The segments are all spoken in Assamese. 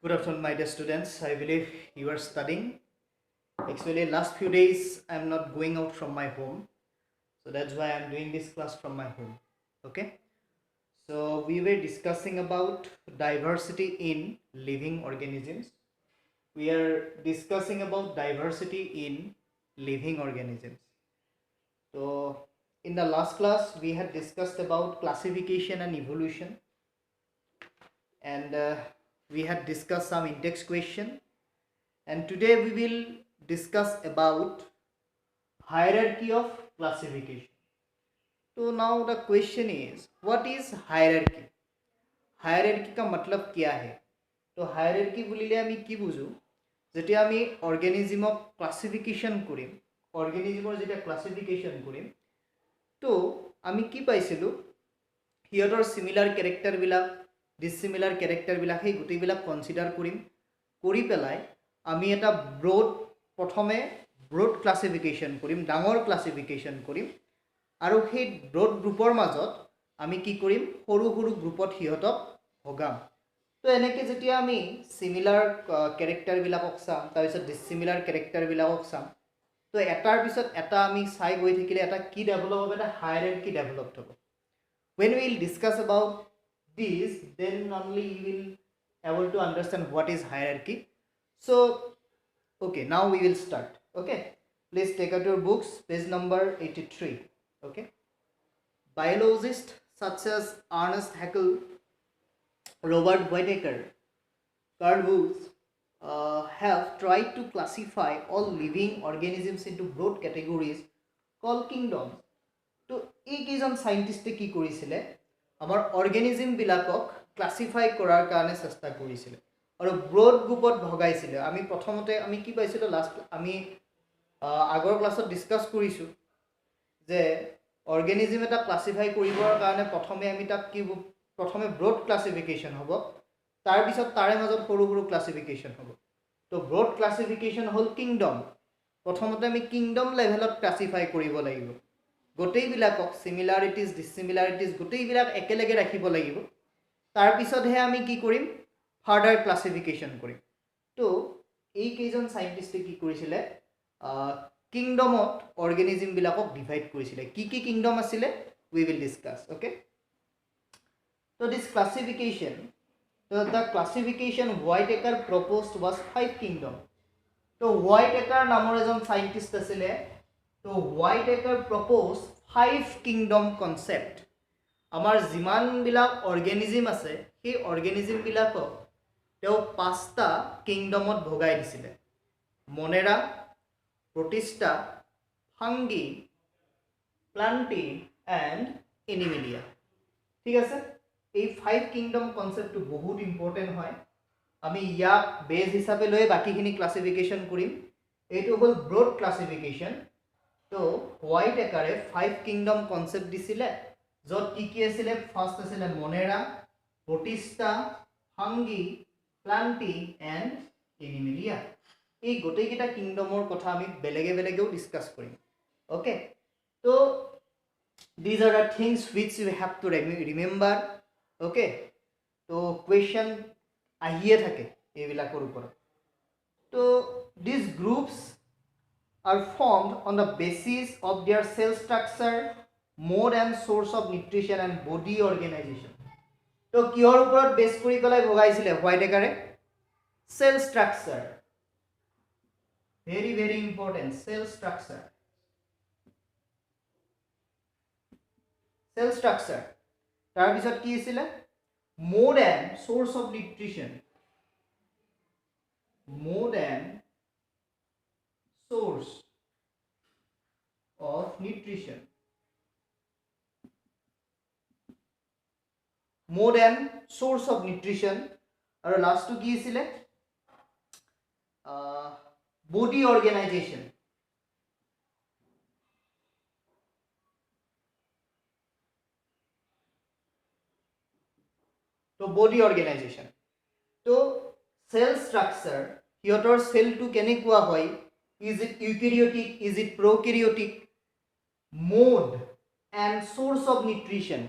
Good afternoon, my dear students. I believe you are studying. Actually, last few days I am not going out from my home, so that's why I am doing this class from my home. Okay. So we were discussing about diversity in living organisms. We are discussing about diversity in living organisms. So in the last class we had discussed about classification and evolution, and we had discussed some index question. And today we will discuss about hierarchy of classification. So now the question is, what is hierarchy? Hierarchy का मतलब क्या है? तो hierarchy बुलिले आमी की बुझो जेतिया आमी organismক classification কৰিম organismৰ যেতিয়া classification কৰিম তো আমি কি পাইছিলো হিয়তৰ similar character বিলাক dissimilar character বিলাক সেই গুটিবিলাক কনসিডাৰ কৰিম কৰি পেলাই আমি এটা ব্ৰড প্ৰথমে ব্ৰড ক্লাসিফিকেশন কৰিম ডাঙৰ ক্লাসিফিকেশন কৰিম আৰু সেই ব্ৰড গ্ৰুপৰ মাজত আমি কি কৰিম সৰু সৰু গ্ৰুপত হিয়তক ভগাম তো এনেকে যেতিয়া আমি সিমিলাৰ ক্যাৰেক্টাৰ বিলাকক চাম তাৰ পিছত ডিসিমিলাৰ ক্যাৰেক্টাৰ বিলাকক চাম তো এটাৰ পিছত এটা আমি চাই গৈ থাকিলে এটা কি ডেভেলপ হ'ব এটা হায়াৰাৰ্কি ডেভেলপ হ'ব when we will discuss about this then only you will able to understand what is hierarchy. So okay, now we will start. Okay, please take out your books, page number 83. Okay, biologists such as Ernest Haeckel, Robert Whittaker, Carl Wood have tried to classify all living organisms into broad categories called kingdoms. তো এই কেইজন সাইন্টিস্টে কি কৰিছিলে আমাৰ অৰ্গেনিজম বিলাকক ক্লাসিফাই কৰাৰ কাৰণে চেষ্টা কৰিছিলে আৰু ব্ৰড গ্ৰুপত ভগাইছিলে আমি প্ৰথমতে আমি কি পাইছিলো লাষ্ট আমি আগৰ ক্লাছত ডিসকাস কৰিছো যে অৰ্গেনিজম এটা ক্লাসিফাই কৰিবৰ কাৰণে প্ৰথমে আমি তাক কি প্ৰথমে ব্ৰড ক্লাসিফিকেশন হ'ব তাৰ পিছত তাৰে মাজত সৰু সৰু ক্লাসিফিকেশন হ'ব তো ব্ৰড ক্লাসিফিকেশন হল কিংডম প্ৰথমতে আমি কিংডম লেভেলত ক্লাসিফাই কৰিব লাগিব গোটেইবিলাকক সিমিলাৰিটিজ ডিসিমিলাৰিটিজ গোটেইবিলাক একেলগে ৰাখিব লাগিব তাৰ পিছতহে আমি কি কৰিম ফাৰ্দাৰ ক্লাসিফিকেশন কৰিম তো এই কেইজন সাইন্টিস্টে কি কৰিছিলে কিংডমত অৰ্গেনিজম বিলাকক ডিভাইড কৰিছিলে কি কি কিংডম আছিল we will discuss. Okay, so this classification, the classification Whittaker proposed was 5 kingdom. তো Whittaker নামৰ এজন সাইন্টিস্ট আছিলে তো Whittaker proposed 5 kingdom concept. আমাৰ যিমান বিলাক অৰ্গেনিজম আছে সেই অৰ্গেনিজম বিলাকক তেও 5টা কিংডমত ভগাই দিছিলে মনেৰা প্ৰটিষ্টা ফাংগি প্লান্টি এন্ড এনিমেলিয়া ঠিক আছে এই 5 কিংডম কনসেপ্টটো বহুত ইম্পৰ্টেন্ট হয় আমি ইয়াক বেজ হিচাপে লৈ বাকিখিনি ক্লাসিফিকেশন কৰিম এইটো হল ব্ৰড ক্লাসিফিকেশন তো Whittaker 5 কিংডম কনসেপ্ট দিছিলে যত কি আছিল ফার্স্ট আছিল মনেৰা প্ৰটিষ্টা ফাংগি প্লান্টি এন্ড এনিমেলিয়া এই গোটেইকেইটা কিংডমৰ কথা আমি বেলেগে বেলেগেও ডিসকাস কৰিম ওকে তো these are the things which you have to remember. Okay, তো question আহিয়ে থাকে এইবিলাকৰ ওপৰত তো these groups are formed on the basis of their cell structure, mode and source of nutrition and body organization. তো কিহৰ ওপৰত বেস কৰি পেলাই ভগাইছিলে Whittaker cell structure, very very important, cell structure তাৰ পিছত কি আছিল mode and source of nutrition, mode and source of nutrition, mode and source of nutrition আৰু লাস্টটো কি আছিল body organization. তো body organization তো cell structure হিয়তৰ সেলটো কেনেকুৱা হয় is it eukaryotic, is it prokaryotic, mode and source of nutrition.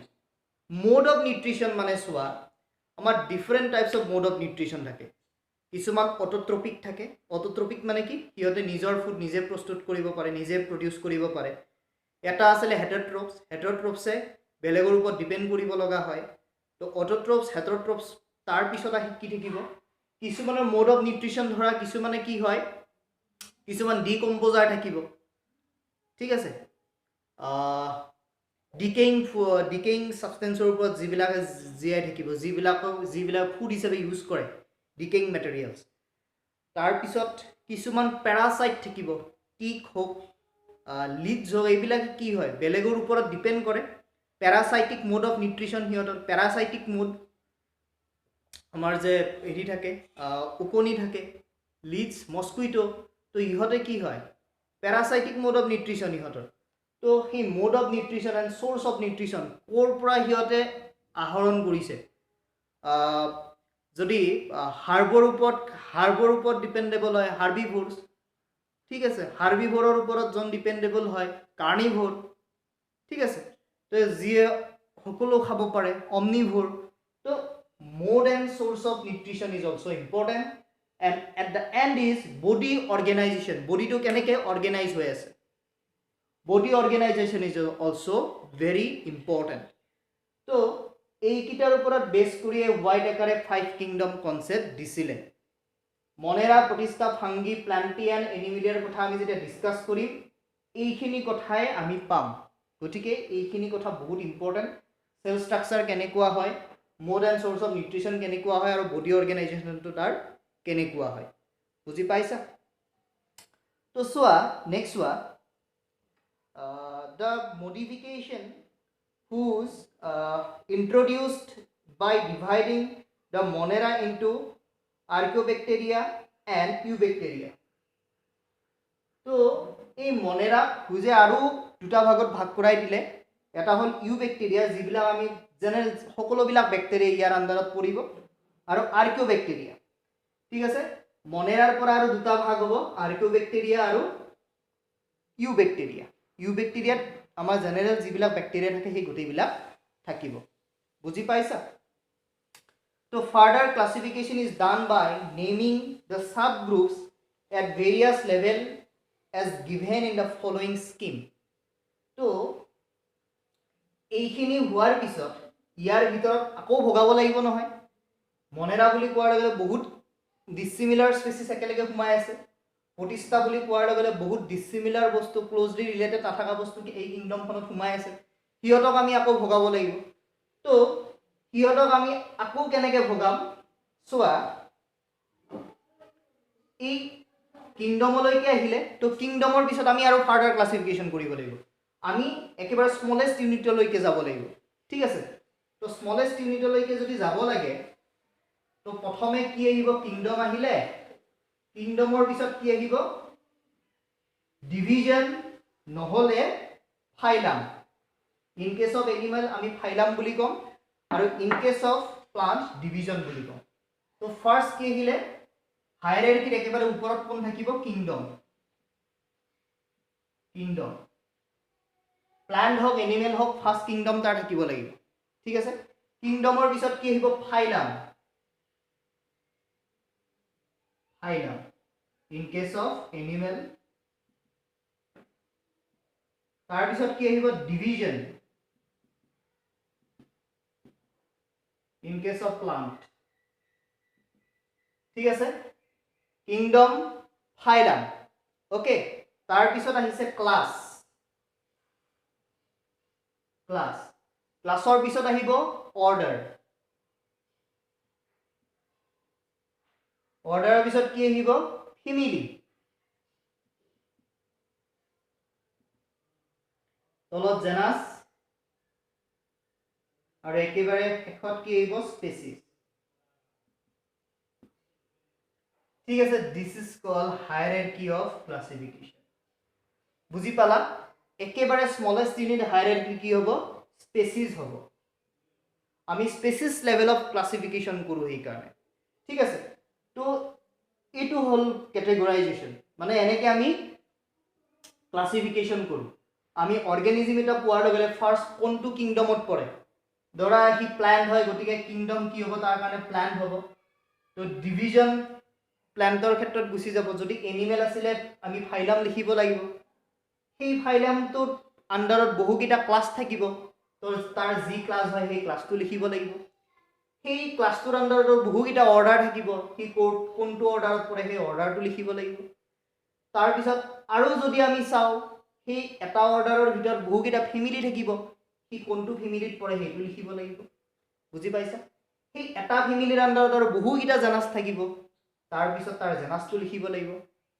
Mode of nutrition মানে সোয়া আমার different types of mode of nutrition থাকে কিছুমান অটোট্ৰপিক থাকে অটোট্ৰপিক মানে কি সিহঁতে নিজৰ ফুড নিজে প্ৰস্তুত কৰিব পাৰে নিজে প্ৰডিউচ কৰিব পাৰে এটা আছিলে হেটাৰট্ৰপছে বেলেগৰ ওপৰত ডিপেণ্ড কৰিব লগা হয় তো হেটাৰট্ৰপছ তাৰ পিছত আহি কি থাকিব কিছুমানৰ মোড অফ নিউট্ৰিশ্যন ধৰা কিছুমানে কি হয় কিছুমান ডিকম্পোজাৰ থাকিব ঠিক আছে ডিকেইং সাবষ্টেন্সৰ ওপৰত যিবিলাক জীয়াই থাকিব যিবিলাক ফুড হিচাপে ইউজ কৰে ডিকেইং মেটেৰিয়েলছ তাৰপিছত কিছুমান পেৰাচাইট থাকিব টিক হোক লিডছ হোক এইবিলাক কি হয় বেলেগৰ ওপৰত ডিপেণ্ড কৰে পেৰাচাইটিক মোড অফ নিউট্ৰিশ্যন সিহঁতৰ পেৰাচাইটিক মোড আমাৰ যে হেৰি থাকে ওকণি থাকে লিডছ মস্কুইটো তো ইহঁতে কি হয় পেৰাচাইটিক মোড অফ নিউট্ৰিশ্যন ইহঁতৰ তো সেই mode of nutrition and source of nutrition ক'ৰ পৰা সিহঁতে আহৰণ কৰিছে যদি হাৰ্বৰ ওপৰত ডিপেণ্ডেবল হয় হাৰ্বিভোৰছ ঠিক আছে হাৰ্বিভোৰৰ ওপৰত জন ডিপেণ্ডেবল হয় কাৰ্নিভোৰ ঠিক আছে তো যিয়ে সকলো খাব পাৰে অমনিভোৰ তো mode and source of nutrition is also' important and at the and is body organisation বডিটো কেনেকৈ অৰ্গেনাইজ হৈ আছে body organization is also very important তো এইকিটাৰ ওপৰত বেছ কৰি হোৱাইট একাৰে 5 কিংডম কনসেপ্ট দিছিলে মনেৰা প্ৰতিষ্ঠা ফাংগি প্লান্টিয়ান এনিমিলিয়াৰ কথা আমি যেতিয়া ডিসকাস কৰিম এইখিনি কথাই আমি পাম গতিকে এইখিনি কথা বহুত ইম্পৰ্টেন্ট সেল স্ট্ৰাকচাৰ কেনেকুৱা হয় mode and source of nutrition কেনেকুৱা হয় আৰু বডি অৰ্গেনাইজেশ্যনটো তাৰ কেনেকুৱা হয় বুজি পাইছা তো সোৱা next সোৱা the modification whose introduced by dividing the Monera into Archaeobacteria and Eubacteria. So, এই Monera হুজে আৰু দুটা ভাগত ভাগ কৰাই দিলে এটা হল Eubacteria যিবিলাক আমি জেনেৰেল সকলোবিলাক ব্যাকটেৰিয়া ইয়াৰ আন্ডাৰত পৰিব আৰু Archaeobacteria ঠিক আছে Moneraৰ পৰা আৰু দুটা ভাগ হ'ব Archaeobacteria আৰু Eubacteria ইউবেক্টেৰিয়াত আমাৰ জেনেৰেল যিবিলাক ব্যাকটেৰিয়া থাকে সেই গোটেইবিলাক থাকিব বুজি পাইছা তো further classification is done by naming the sub groups at various level as given in the following scheme তো এইখিনি হোৱাৰ পিছত ইয়াৰ ভিতৰত আকৌ ভগাব লাগিব নহয় মনেৰা বুলি কোৱাৰ লগে বহুত ডিসিমিলাৰ স্পেচিছ একেলগে সোমাই আছে প্ৰতিষ্ঠা বুলি কোৱাৰ লগে বহুত ডিসিমিলাৰ বস্তু ক্লোজলি ৰিলেটেড নাথাকা বস্তু এই কিংডমখনত সোমাই আছে হিয়তক আমি আকৌ ভগাব লাগিব তো হিয়তক আমি আকৌ কেনেকৈ ভগাম সোৱা এই কিংডমলৈকে আহিলে তো কিংডমৰ পিছত আমি আৰু ফাৰ্দাৰ ক্লাসিফিকেশন কৰিব লাগিব আমি একেবাৰে স্মলেষ্ট ইউনিটলৈকে যাব লাগিব ঠিক আছে তো স্মলেষ্ট ইউনিটলৈকে যদি যাব লাগে তো প্ৰথমে কি আহিব কিংডম আহিলে কিংডমৰ পিছত কি আহিব ডিভিজন নহলে ফাইলাম ইন কেস অফ এনিমেল আমি ফাইলাম বুলি কম আৰু in case of plant division বুলি কম তো ফাৰ্স্ট কি আহিলে হায়াৰাৰ্কিৰ একেবাৰে ওপৰত কোন থাকিব কিংডম প্লান্ট হক এনিমেল হক ফাৰ্স্ট কিংডম তাৰ থাকিব লাগিব ঠিক আছে কিংডমৰ পিছত কি আহিব ফাইলাম in case of animal তাৰ পিছত কি আহিব division in case of plant ঠিক আছে kingdom phylum ওকে তাৰ পিছত আহিছে ক্লাছৰ পিছত আহিব অৰ্ডাৰৰ পিছত কি আহিব ফেমিলি তলত জেনাস আৰু একেবাৰে শেষত কি আহিব স্পেচিছ ঠিক আছে this is called hierarchy of classification বুজি পালা একেবাৰে স্মলেষ্ট ইউনিট হায়াৰাৰ্কি কি হ'ব স্পেচিছ হ'ব আমি স্পেচিছ লেভেল অফ ক্লাসিফিকেশন কৰো এই কাৰণে ঠিক আছে তো এইটো হল ক্যাটেগৰাইজেশন মানে এনেকে আমি ক্লাসিফিকেশন কৰো আমি অৰ্গানিজম এটা পোৱাৰ লগে ফাৰ্স্ট কোনটো কিংডমত পৰে ধৰা হি প্লান্ট হয় গতিকে কিংডম কি হ'ব তাৰ কাৰণে প্লান্ট হ'ব তো ডিভিজন প্ল্যান্টৰ ক্ষেত্ৰত গুচি যাব যদি এনিমেল আছিলে আমি ফাইলাম লিখিব লাগিব সেই ফাইলামটোৰ আন্ডাৰত বহুকেইটা ক্লাছ থাকিব তো তাৰ যি ক্লাছ হয় সেই ক্লাছটো লিখিব লাগিব সেই ক্লাছটোৰ আন্ডাৰত বহুকেইটা অৰ্ডাৰ থাকিব কি কোনটো অৰ্ডাৰত পৰে সেই অৰ্ডাৰটো লিখিব লাগিব তাৰ পিছত আৰু যদি আমি চাওঁ সেই এটা অৰ্ডাৰৰ ভিতৰত বহুকেইটা ফেমিলি থাকিব কি কোনটো ফেমিলিত পৰে সেইটো লিখিব লাগিব বুজি পাইছা সেই এটা ফেমিলিৰ আন্ডাৰত আৰু বহুকেইটা জেনাছ থাকিব তাৰ পিছত তাৰ জেনাছটো লিখিব লাগিব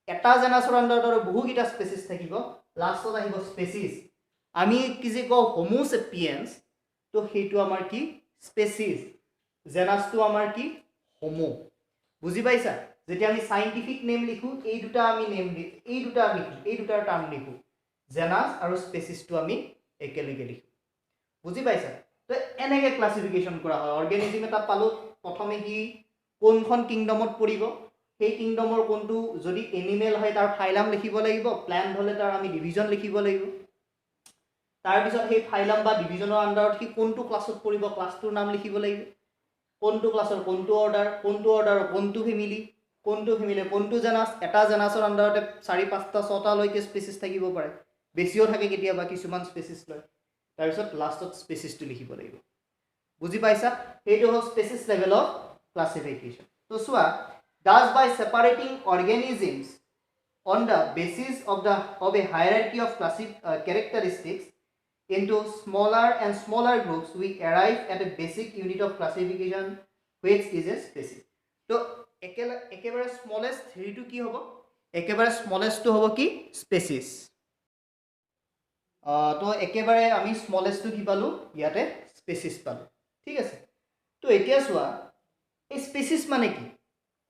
এটা জেনাছৰ আন্ডাৰত আৰু বহুকেইটা স্পেচিছ থাকিব লাষ্টত আহিব স্পেচিছ আমি কি যে কওঁ হোমো চেপিয়েন্স তো সেইটো আমাৰ কি স্পেচিছ জেনাছটো আমাৰ কি হোমো বুজি পাইছা যেতিয়া আমি সাইন্টিফিক নেম লিখো এই দুটা আমি নেম এই দুটাৰ টাৰ্ম লিখো জেনাছ আৰু স্পেচিছটো আমি একেলগে লিখো বুজি পাইছা তো এনেকৈ ক্লাসিফিকেশন কৰা হয় অৰ্গেনিজম এটা পালো প্ৰথমে কি কোনখন কিংডমত পৰিব সেই কিংডমৰ কোনটো যদি এনিমেল হয় তাৰ ফাইলাম লিখিব লাগিব প্ল্যান্ট হলে তাৰ আমি ডিভিজন লিখিব লাগিব তাৰ পিছত সেই ফাইলাম বা ডিভিজনৰ আন্ডাৰত কি কোনটো ক্লাছত পৰিব ক্লাছটোৰ নাম লিখিব লাগিব কোনটো ক্লাছৰ কোনটো অৰ্ডাৰ কোনটো ফেমিলি কোনটো জেনাছ এটা জেনাছৰ আন্ডাৰতে 4-5টা 6টা লৈকে স্পেচিছ থাকিব পাৰে বেছিও থাকে কেতিয়াবা কিছুমান স্পেচিছ লয় তাৰ পিছত লাষ্টত স্পেচিছটো লিখিব লাগিব বুজি পাইছা এইটো হ'ল স্পেচিছ লেভেল অফ ক্লাসিফিকেশন তো সোৱা thus by separating organisms on the basis of a hierarchy of characteristics into smaller and smaller groups we arrive at a basic unit of classification which is a species তো একেবাৰে স্মলেষ্ট হেৰিটো কি হ'ব একেবাৰে স্মলেষ্টটো হ'ব কি স্পেচিছ তো একেবাৰে আমি স্মলেষ্টটো কি পালো ইয়াতে স্পেচিছ পালো ঠিক আছে তো এতিয়া চোৱা এই স্পেচিছ মানে কি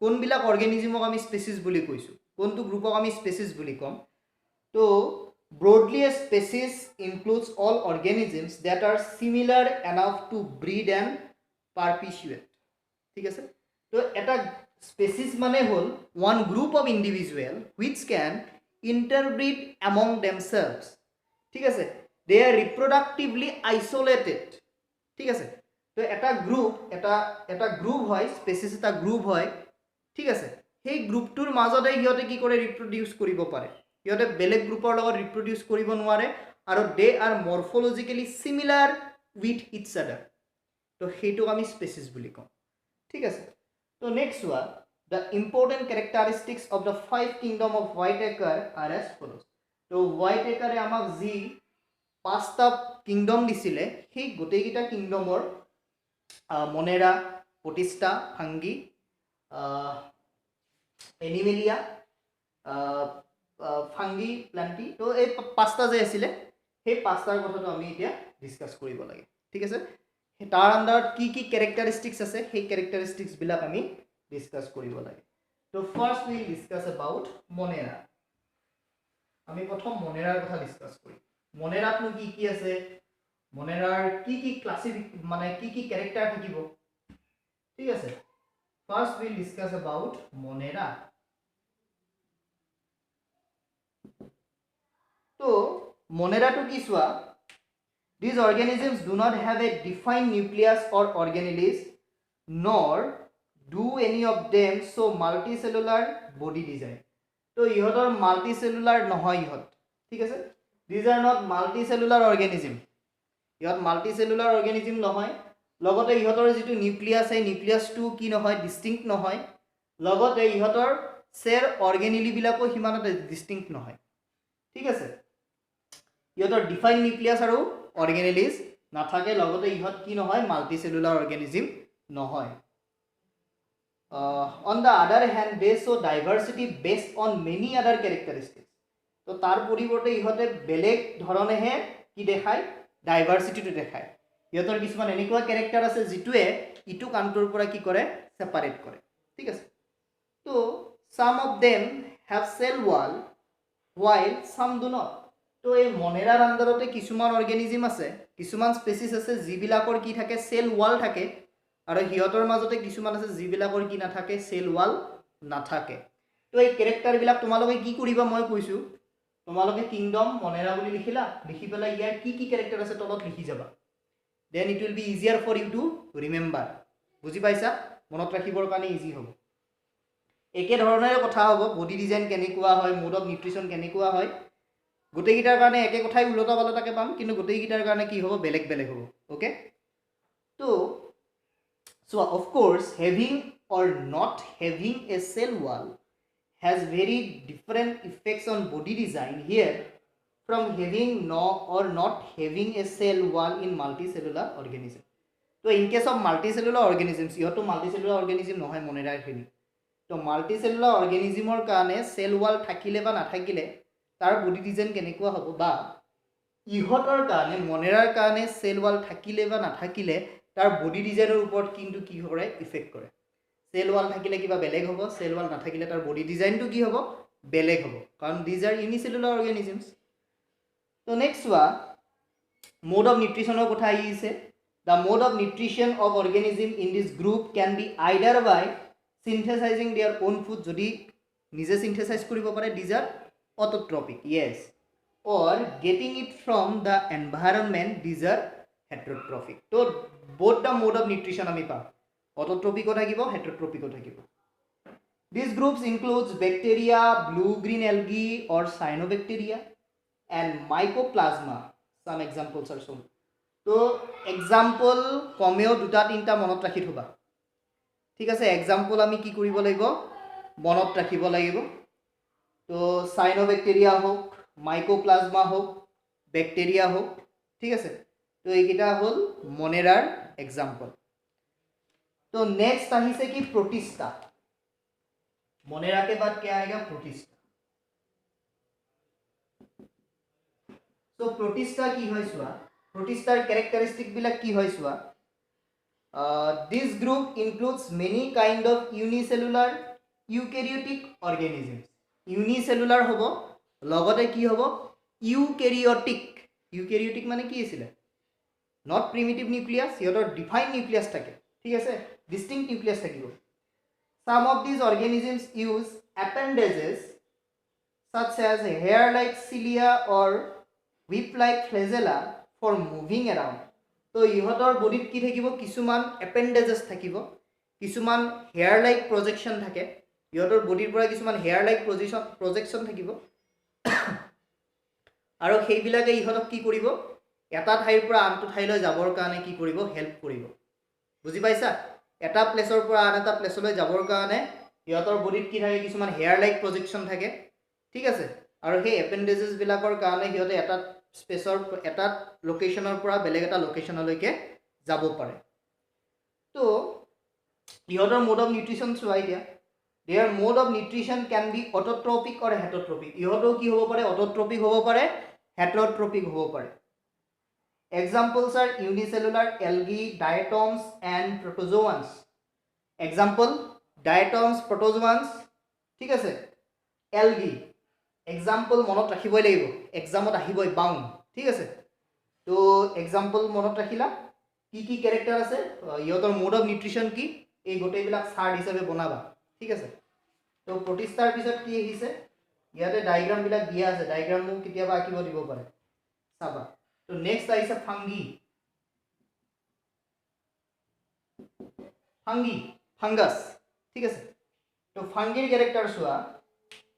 কোনবিলাক অৰ্গেনিজমক আমি স্পেচিছ বুলি কৈছো কোনটো গ্ৰুপক আমি স্পেচিছ বুলি কম তো broadly a species includes all organisms that are similar enough to breed and perpetuate ঠিক আছে তো এটা species মানে হল one group of individual which can interbreed among themselves ঠিক আছে they are reproductively isolated ঠিক আছে তো এটা গ্ৰুপ হয় স্পেচিছ এটা গ্ৰুপ হয় ঠিক আছে সেই গ্ৰুপটোৰ মাজতে ইহঁতে কি কৰে ৰিপ্ৰডিউস কৰিব পাৰে ইহঁতে বেলেগ গ্ৰুপৰ লগত ৰিপ্ৰডিউস কৰিব নোৱাৰে আৰু দে আৰ মৰফলজিক্যালি সিমিলাৰ উইথ ইচ আদাৰ তো সেইটোক আমি স্পেচিছ বুলি কওঁ ঠিক আছে তো নেক্সট ওয়া the important characteristics of the 5 kingdom of Whitaker are as follows তো Whitaker আমাক যি 5টা কিংডম দিছিলে সেই গোটেইকেইটা কিংডমৰ মনেৰা পটিষ্টা ফাংগি এনিমেলিয়া ফাংগি প্লান্টি তো এই 5টা যে আছিলে সেই 5টাৰ কথাটো আমি এতিয়া ডিসকাস কৰিব লাগে ঠিক আছে তাৰ আন্ডাৰত কি কি ক্যাৰেক্টাৰিষ্টিক্স আছে সেই ক্যাৰেক্টাৰিষ্টিক্স বিলাক আমি ডিসকাস কৰিব লাগে তো ফাৰ্স্ট উইল ডিসকাস অ্যাবাউট মনেৰা আমি প্ৰথম মনেৰাৰ কথা ডিসকাস কৰিম মনেৰাত কি কি আছে মনেৰাৰ কি মানে কি ক্যাৰেক্টাৰ থাকিব ঠিক আছে ফাৰ্স্ট উইল ডিসকাস অ্যাবাউট মনেৰা তো মনেৰাটো কি চোৱা these organisms do not have a defined nucleus or organelles nor do any of them so multicellular body design তো ইহঁতৰ মাল্টিসেলুলাৰ নহয় ইহঁত ঠিক আছে these are not multicellular organism ইহঁত মাল্টিসেলুলাৰ অৰ্গেনিজম নহয় লগতে ইহঁতৰ যেটো নিউক্লিয়াছ এই নিউক্লিয়াছটো কি নহয় ডিস্টিংক্ট নহয় লগতে ইহঁতৰ সেল অৰ্গেনেলি বিলাকো হিমানতে ডিস্টিংক্ট নহয় ঠিক আছে ইহঁতৰ ডিফাইন নিউক্লিয়াছ আৰু অৰ্গেনেলিজ নাথাকে লগতে ইহঁত কি নহয় মাল্টিসেলুলাৰ অৰ্গেনিজম নহয় on the other hand they show diversity based on many other characteristics তো তাৰ পৰিৱৰ্তে ইহঁতে বেলেগ ধৰণেহে কি দেখায় ডাইভাৰ্সিটিটো দেখায় ইহঁতৰ কিছুমান এনেকুৱা ক্যাৰেক্টাৰ আছে যেটোৱে ইটো কান্টৰ পৰা কি কৰে সেপাৰেট কৰে ঠিক আছে তো some of them have cell wall while some do not তো এই মনেৰাৰ আন্ডাৰতে কিছুমান অৰ্গেনিজম আছে কিছুমান স্পেচিছ আছে যিবিলাকৰ কি থাকে সেল ওয়াল থাকে আৰু হিয়তৰ মাজতে কিছুমান আছে যিবিলাকৰ কি নাথাকে সেল ওয়াল নাথাকে তো এই ক্যাৰেক্টাৰ বিলাক তোমালোকে কি কৰিবা মই কৈছো তোমালোকে কিংডম মনেৰা বুলি লিখিলা লিখি পেলাই ইয়াৰ কি ক্যাৰেক্টাৰ আছে তলত লিখি যাবা then it will be easier for you to remember বুজি পাইছা মনত ৰাখিবৰ কাৰণে ইজি হ'ব একে ধৰণৰে কথা হ'ব বডি ডিজাইন কেনেকুৱা হয় মোড অফ নিউট্ৰিশ্যন কেনেকুৱা হয় গোটেইকেইটাৰ কাৰণে একে কথাই উলটা পালটাকে পাম কিন্তু গোটেইকেইটাৰ কাৰণে কি হ'ব বেলেগ বেলেগ হ'ব ওকে তো so of course having or not having a cell wall has very different effects on body design here from having no or not having a cell wall in multicellular organism so in case of multicellular organisms ইহতো multicellular organism নহয় মনে ৰাখিবি তো multicellular organismৰ কাৰণে cell wall থাকিলে বা নাথাকিলে তাৰ body design কেনেকুৱা হ'ব বা ইহতৰ কাৰণে মনেৰাৰ কাৰণে cell wall থাকিলে বা নাথাকিলে তাৰ body designer ওপৰত কিন্তু কি কৰে ইফেক্ট কৰে cell wall থাকিলে কিবা বেলেগ হ'ব cell wall নাথাকিলে তাৰ body design টো কি হ'ব বেলেগ হ'ব কাৰণ these are unicellular organisms তো next one mode of nutrition ৰ কথা আহিছে the mode of nutrition of organism in this group can be either by synthesizing their own food যদি নিজে synthesize কৰিব পাৰে these are autotrophic yes or getting it from the environment these are heterotrophic তো both the mode of nutrition আমি পাম autotrophic ও থাকিব heterotrophic ও থাকিব these groups includes bacteria blue green algae or cyanobacteria and mycoplasma some examples are shown তো example কমেও দুটা তিনটা মনত ৰাখি থবা ঠিক আছে example আমি কি কৰিব লাগিব মনত ৰাখিব লাগিব তো cyanobacteria হোক mycoplasma হোক ব্যাকটেৰিয়া হোক ঠিক আছে তো এইকেইটা হল মনেৰাৰ example तो नेक्स्ट আহিছে কি प्रोटिस्टा मोनेरा के बाद क्या आएगा प्रोटिस्टा तो प्रोटिस्टा की হয় সোয়া प्रोटिस्टार कैरेक्टरिस्टिक बिला की হয় সোয়া this group includes many kind of unicellular eukaryotic organisms unicellular হবো লগতে কি হবো eukaryotic মানে কি আছিল not primitive nucleus ইহতৰ defined nucleus থাকে ঠিক আছে distinct nucleus থাকিব some of these organisms use appendages such as hair like cilia or whip like flagella for moving around তো ইহতৰ বডিত কি থাকিব কিছুমান appendages থাকিব কিছুমান hair like projection থাকে ইহতৰ বডিৰ পৰা কিছুমান hair like projection থাকিব আৰু সেইবিলাকে ইহতক কি কৰিব এটা ঠাইৰ পৰা আনটো ঠাইলৈ যাবৰ কাৰণে কি কৰিব হেল্প কৰিব বুজি পাইছা এটা প্লেসৰ পৰা আন এটা প্লেসলৈ যাবৰ কাৰণে ইহতৰ বডিত কি থাকে কিছুমান হেয়াৰ লাইক প্ৰজেকশন থাকে ঠিক আছে আৰু সেই এপেন্ডেজেস বিলাকৰ কাৰণে ইহতে এটা স্পেসৰ এটা লোকেশনৰ পৰা বেলেগ এটা লোকেশনলৈকে যাব পাৰে তো ইহতৰ মোড অফ নিউট্ৰিশন চোৱাই দিয়া their mode of nutrition can be autotrophic or heterotrophic ইহতৰ কি হ'ব পাৰে autotrophic হ'ব পাৰে heterotrophic হ'ব পাৰে examples are unicellular algae diatoms and protozoans example diatoms protozoans ঠিক আছে algae example মনত ৰাখিবই লাগিব এক্সামত আহিবই বাউন্ড ঠিক আছে তো এক্সাম্পল মনত ৰাখিলা কি কি ক্যাৰেক্টাৰ আছে ইহতৰ মোড অফ নিউট্ৰিশন কি এই গোটেইবিলাক চাৰ্ট হিচাপে বনাবা ঠিক আছে তো প্ৰোটিস্টাৰ পিছত কি আহিছে ইয়াতে ডায়াগ্ৰাম বিলাক দিয়া আছে ডায়াগ্ৰাম মু কেতিয়াবা আঁকিব দিব পাৰে চাবা তো নেক্সট আহিছে ফাঙ্গাস ঠিক আছে তো ফাঙ্গিৰ ক্যাৰেক্টাৰ চোৱা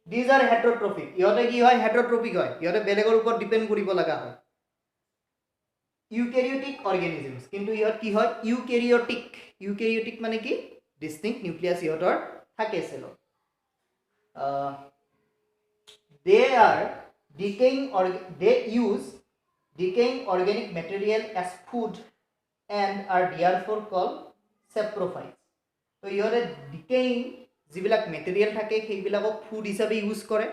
these are heterotrophic ইহতে কি হয় heterotrophic হয় ইহতে বেলেগৰ ওপৰত ডিপেন্ড কৰিব লগা হয় eukaryotic organisms কিন্তু ইহত কি হয় eukaryotic মানে কি distinct nucleus ইহতৰ থাকে সেলত they are decaying or they use decaying organic material as food and are therefore called saprophytes তো ইহতে decaying যিবিলাক মেটেৰিয়েল থাকে সেইবিলাকক ফুড হিচাপে ইউজ কৰে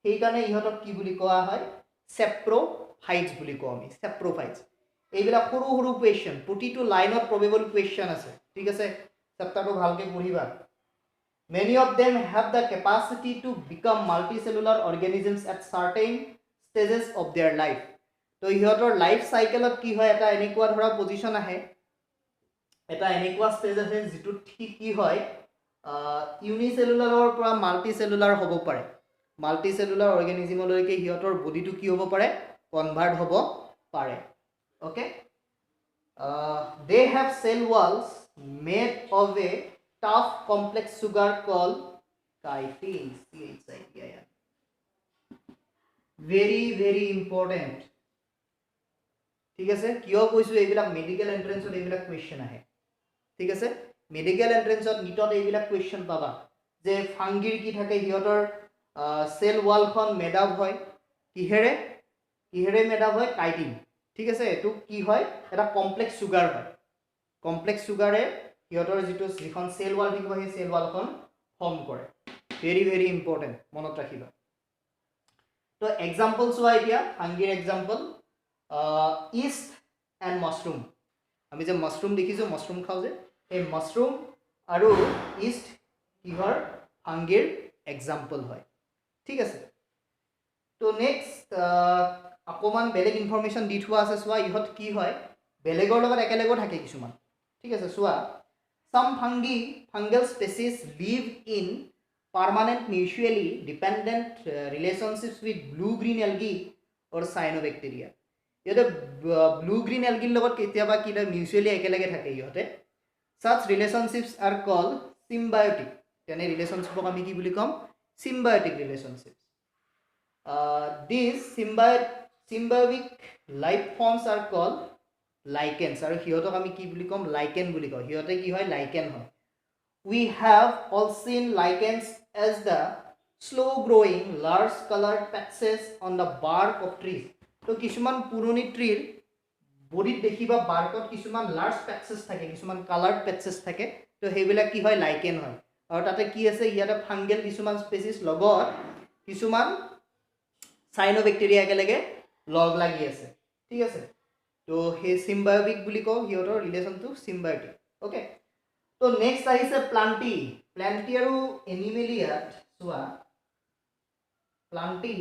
সেই কাৰণে ইহতক কি বুলি কোৱা হয় saprophytes বুলি কোৱা আমি saprophytes এইবিলাক সৰু সৰু কোৱেশ্চন প্ৰতিটো লাইনত প্ৰবেবল কোৱেশ্চন আছে ঠিক আছে চেপ্টাৰটো ভালকে পঢ়িবা many of them have the capacity to become multicellular organisms at certain stages of their life তো ইহতৰ লাইফ সাইকেলত কি হয় এটা এনেকুৱা ধৰা পজিশন আহে এটা এনেকুৱা স্টেজ আছে যেটো ঠিক কি হয় ইউনিসেলুলাৰৰ পৰা মাল্টিসেলুলাৰ হ'ব পাৰে মাল্টিসেলুলাৰ অৰ্গানিজমলৈকে ইহতৰ বডিটো কি হ'ব পাৰে কনভাৰ্ট হ'ব পাৰে okay they have cell walls made of a tough complex sugar called chitin, CHITIN. Very important. ঠিক আছে, কিয় কৈছো এইবিলাক মেডিকেল এন্ট্ৰেন্সত এইবিলাক কোৱেশ্চন আহে। ঠিক আছে, মেডিকেল এন্ট্ৰেন্সত নিটত এইবিলাক কোৱেশ্চন পাবা যে ফাংগিৰ কি থাকে, সিহঁতৰ সেল ওয়ালখন মেড আপ হয় কিহেৰে, মেড আপ হয় কাইটিন। ঠিক আছে, এইটো কি হয়, এটা কমপ্লেক্স সুগাৰ হয়। কমপ্লেক্স সুগাৰে সিহঁতৰ যিখন সেল ওয়াল থাকিব সেই সেল ওয়ালখন ফৰ্ম কৰে। ভেৰি ইম্পৰ্টেণ্ট, মনত ৰাখিবা। তো এক্সাম্পল চোৱা এতিয়া ফাংগিৰ এক্সাম্পল ইষ্ট এণ্ড মাছৰুম। আমি যে মাছৰুম দেখিছোঁ, মাছৰুম খাওঁ যে, এই মাছৰুম আৰু ইষ্ট কিহৰ, ফাংগিৰ এক্সাম্পল হয়। ঠিক আছে, তো নেক্সট অকণমান বেলেগ ইনফৰমেশ্যন দি থোৱা আছে চোৱা। ইহঁত কি হয়, বেলেগৰ লগত একেলগেও থাকে কিছুমান। ঠিক আছে, চোৱা, some fungal species live in permanent mutually dependent relationships with blue green algae or cyanobacteria. ইহঁতে ব্লু গ্ৰীণ এলগিৰ লগত কেতিয়াবা কিবা মিউচুৱেলি একেলগে থাকে ইহঁতে। such relationships are called symbiotic. তেনে ৰিলেশ্যনশ্বিপক আমি কি বুলি ক'ম, symbiotic relationships. These symbiotic life forms are called lichens, আৰু সিহঁতক আমি কি বুলি ক'ম, লাইকেন বুলি কওঁ। সিহঁতে কি হয়, লাইকেন হয়। We have all seen lichens as the slow growing large colored patches on the bark of trees. তো কিছুমান পুৰণি ট্ৰিৰ বডিত দেখিবা বাৰ্কত কিছুমান লাৰ্জ পেটচেছ থাকে, কিছুমান কালাৰ্ড পেটচেছ থাকে। তো সেইবিলাক কি হয়, লাইকেন হয়। আৰু তাতে কি আছে, ইয়াতে ফাংগেল কিছুমান স্পেচিছ লগত কিছুমান চাইনোবেক্টেৰিয়া একেলগে লগ লাগি আছে। ঠিক আছে, তো সেই চিম্বায়টিক বুলি কওঁ, সিহঁতৰ ৰিলেশ্যনটো চিম্বায়টিক। অ'কে, তো নেক্সট আহিছে প্লান্টি। প্লান্টি আৰু এনিমেলিয়াত চোৱা, প্লান্টি,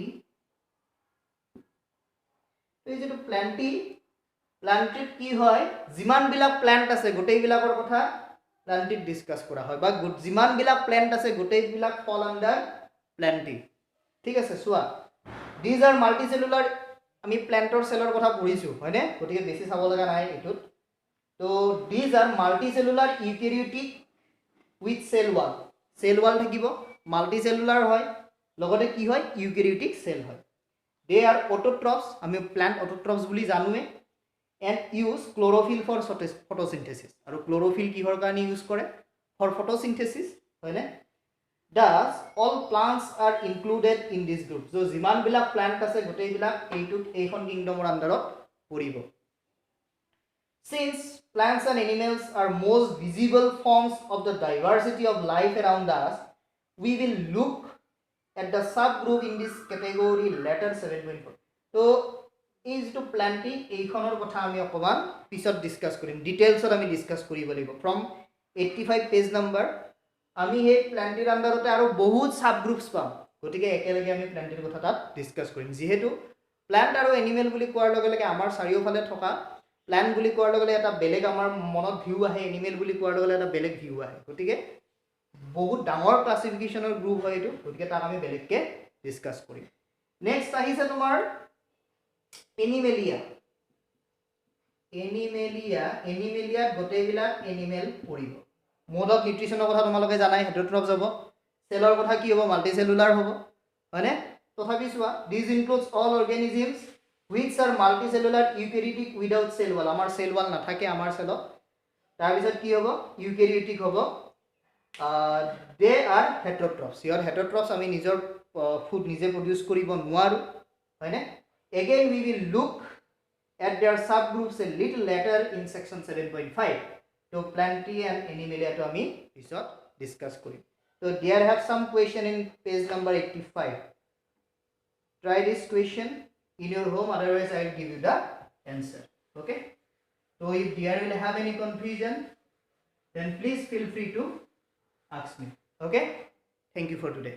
এই যেটো প্লান্টিত কি হয়, যিমানবিলাক প্লান্ট আছে গোটেইবিলাকৰ কথা প্লান্টিত ডিসকাস কৰা হয়, বা যিমানবিলাক প্লান্ট আছে গোটেইবিলাক ফল আন্ডাৰ প্লান্টি। ঠিক আছে, চোৱা, দিজ আৰ মাল্টিসেলুলাৰ। আমি প্লান্টৰ সেলৰ কথা পঢ়িছো হয়নে, গতিকে বেছি চাব লগা নাই এইটোত। তো these are multicellular eukaryotic with cell wall থাকিব, মাল্টিসেলুলাৰ হয়, লগতে কি হয়, ইউকেৰিওটিক সেল হয়। দে আৰ অটোট্ৰপছ, আমি প্লান্ট অটোট্ৰপছ বুলি জানোৱে। And use chlorophyll for photosynthesis, আৰু ক্লোৰোফিল কিহৰ কাৰণে ইউজ কৰে, ফৰ ফটোচিনথেচিছ, হয়নে। Does all plants are included in this group. So' যিমানবিলাক প্লান্ট আছে গোটেইবিলাক এইখন কিংডমৰ আণ্ডাৰত পৰিব। Since plants and animals are most visible forms of the diversity of life around us, we will look at the subgroup in this category later 7.4. So এই যেটো প্লান্টি, এইখনৰ কথা আমি অকমান পিছত ডিসকাস কৰিম, ডিটেইলছত আমি ডিসকাস কৰিব লাগিব। ফ্ৰম 85 পেজ নাম্বাৰ আমি এই প্লান্টিৰ আণ্ডাৰতে আৰু বহুত সাবগ্ৰুপছ পাম, গতিকে একেলগে আমি প্লান্টিৰ কথা তাত ডিসকাস কৰিম। যেহেতু প্লান্ট আৰু এনিমেল বুলি কোৱাৰ লগে লগে আমাৰ চাৰিওফালে থকা, প্লান্ট বুলি কোৱাৰ লগে লগে এটা বেলেগ আমাৰ মনত ভিউ আহে, এনিমেল বুলি কোৱাৰ লগে লগে এটা বেলেগ ভিউ আহে, গতিকে বহুত ডাঙৰ ক্লাসিফিকেশনৰ গ্ৰুপ হয় এইটো, গতিকে তাক আমি বেলেগকে ডিসকাস কৰিম। নেক্সট আহিছে তোমাৰ এনিমেলিয়া। এনিমেলিয়াত গোটেইবিলাক এনিমেল পৰিব। মোড অফ নিউট্ৰিশনৰ কথা তোমালোকে জানাই, হেটেৰোট্ৰপছ হ'ব। সেলৰ কথা কি হ'ব, মাল্টিসেলুলাৰ হ'ব, হয়নে। তথাপি চোৱা, this includes all organisms which are multicellular eukaryotic without cell wall. আমাৰ cell wall নাথাকে আমাৰ সেলত। তাৰপিছত কি হ'ব, ইউকেৰিওটিক হ'ব। দে আৰ হেটেৰোট্ৰপছ। ইহঁত হেটেৰোট্ৰপছ, আমি নিজৰ ফুড নিজে প্ৰডিউচ কৰিব নোৱাৰোঁ, হয়নে। Again we will look at their subgroups a little later in section 7.5. So Plantae and Animalia to আমি পিছত ডিসকাস কৰিম। So there have some question in page number 85. Try this question in your home, otherwise I will give you the answer. Okay, so if there will have any confusion, then please feel free to ask me. Okay, thank you for today.